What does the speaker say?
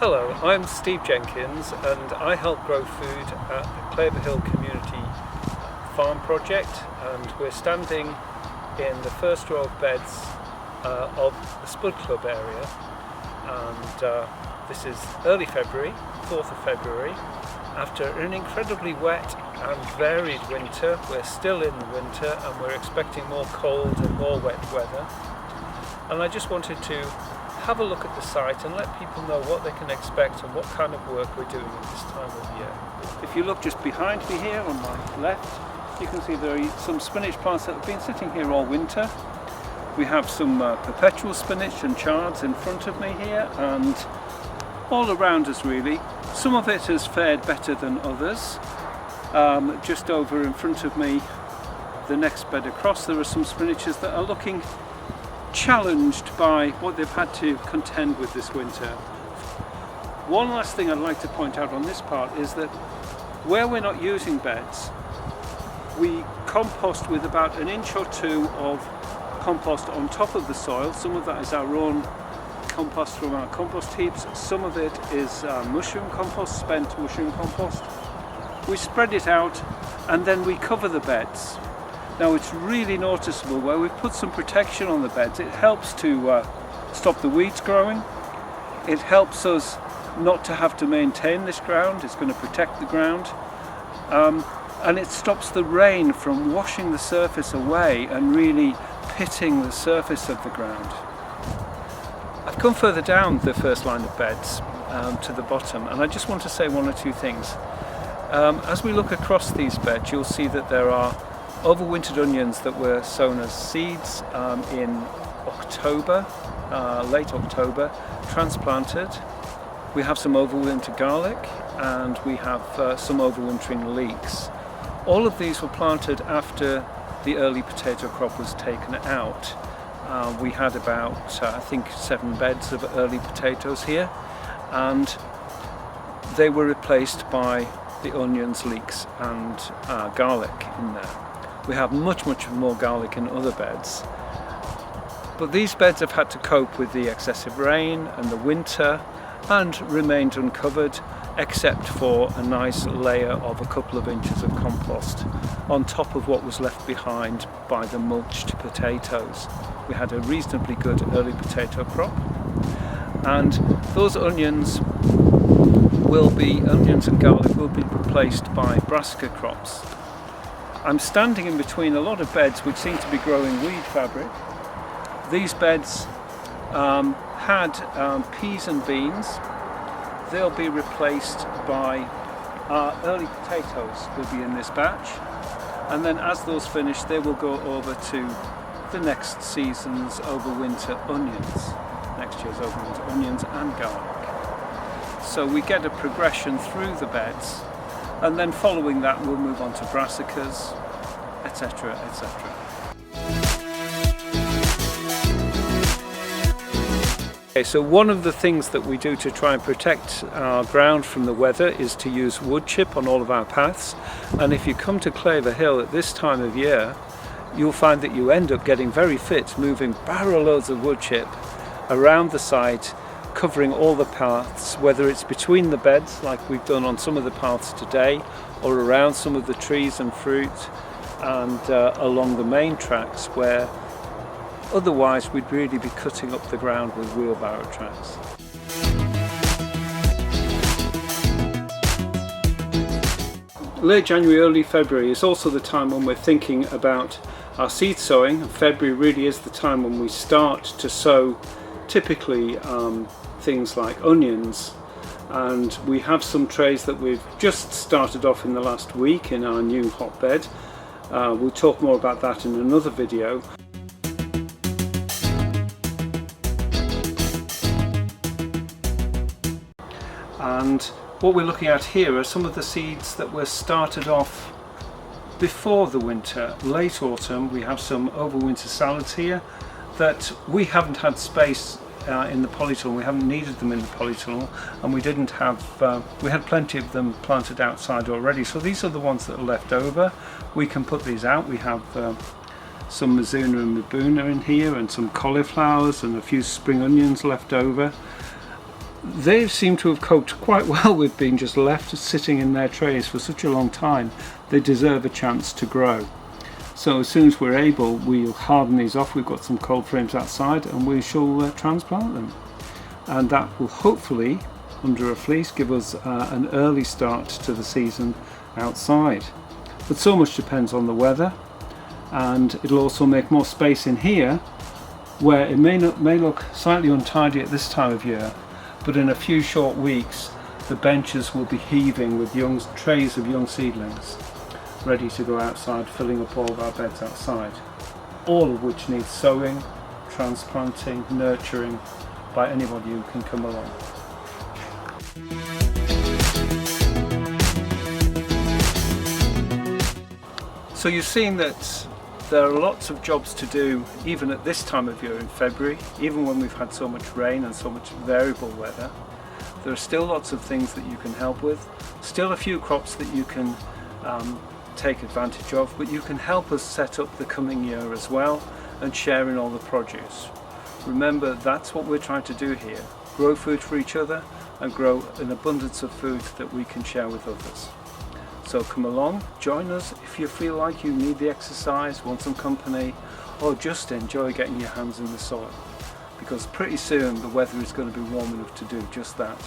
Hello, I'm Steve Jenkins and I help grow food at the Claver Hill Community Farm Project, and we're standing in the first row of beds of the Spud Club area, and this is early February, 4th of February. After an incredibly wet and varied winter, we're still in the winter and we're expecting more cold and more wet weather, and I just wanted to have a look at the site and let people know what they can expect and what kind of work we're doing at this time of year. If you look just behind me here on my left, you can see there are some spinach plants that have been sitting here all winter. We have some perpetual spinach and chards in front of me here, and all around us really. Some of it has fared better than others. Just over in front of me, the next bed across, there are some spinaches that are looking challenged by what they've had to contend with this winter. One last thing I'd like to point out on this part is that where we're not using beds, we compost with about an inch or two of compost on top of the soil. Some of that is our own compost from our compost heaps, some of it is mushroom compost, spent mushroom compost. We spread it out and then we cover the beds. Now it's really noticeable where we've put some protection on the beds. It helps to stop the weeds growing. It helps us not to have to maintain this ground. It's going to protect the ground. And it stops the rain from washing the surface away and really pitting the surface of the ground. I've come further down the first line of beds to the bottom, and I just want to say one or two things. As we look across these beds, you'll see that there are overwintered onions that were sown as seeds in October, late October, transplanted. We have some overwintered garlic, and we have some overwintering leeks. All of these were planted after the early potato crop was taken out. We had about, I think, 7 beds of early potatoes here, and they were replaced by the onions, leeks and garlic in there. We have much more garlic in other beds, but these beds have had to cope with the excessive rain and the winter and remained uncovered except for a nice layer of a couple of inches of compost on top of what was left behind by the mulched potatoes. We had a reasonably good early potato crop, and those onions and garlic will be replaced by brassica crops. I'm standing in between a lot of beds which seem to be growing weed fabric. These beds had peas and beans. They'll be replaced by our early potatoes will be in this batch, and then as those finish they will go over to the next season's overwinter onions, next year's overwinter onions and garlic. So we get a progression through the beds, and then following that we'll move on to brassicas, etc, etc. Okay, so one of the things that we do to try and protect our ground from the weather is to use wood chip on all of our paths, and if you come to Claver Hill at this time of year, you'll find that you end up getting very fit, moving barrel loads of wood chip around the site, covering all the paths, whether it's between the beds like we've done on some of the paths today, or around some of the trees and fruit, and along the main tracks where otherwise we'd really be cutting up the ground with wheelbarrow tracks. Late January, early February is also the time when we're thinking about our seed sowing. February really is the time when we start to sow typically things like onions, and we have some trays that we've just started off in the last week in our new hotbed. We'll talk more about that in another video. And what we're looking at here are some of the seeds that were started off before the winter, late autumn. We have some overwinter salads here that we haven't had space in the polytunnel. We haven't needed them in the polytunnel, and we didn't have, we had plenty of them planted outside already. So these are the ones that are left over. We can put these out. We have some Mizuna and Mibuna in here, and some cauliflowers and a few spring onions left over. they seem to have coped quite well with being just left sitting in their trays for such a long time. They deserve a chance to grow. So as soon as we're able, we'll harden these off. We've got some cold frames outside and we shall transplant them. And that will hopefully, under a fleece, give us an early start to the season outside. But so much depends on the weather, and it'll also make more space in here where it may look slightly untidy at this time of year, but in a few short weeks the benches will be heaving with young trays of young seedlings ready to go outside, filling up all of our beds outside, all of which need sowing, transplanting, nurturing by anybody who can come along. So you've seen that there are lots of jobs to do even at this time of year in February, even when we've had so much rain and so much variable weather. There are still lots of things that you can help with, still a few crops that you can take advantage of, but you can help us set up the coming year as well and share in all the produce. Remember, that's what we're trying to do here, grow food for each other and grow an abundance of food that we can share with others. So come along, join us if you feel like you need the exercise, want some company, or just enjoy getting your hands in the soil, because pretty soon the weather is going to be warm enough to do just that.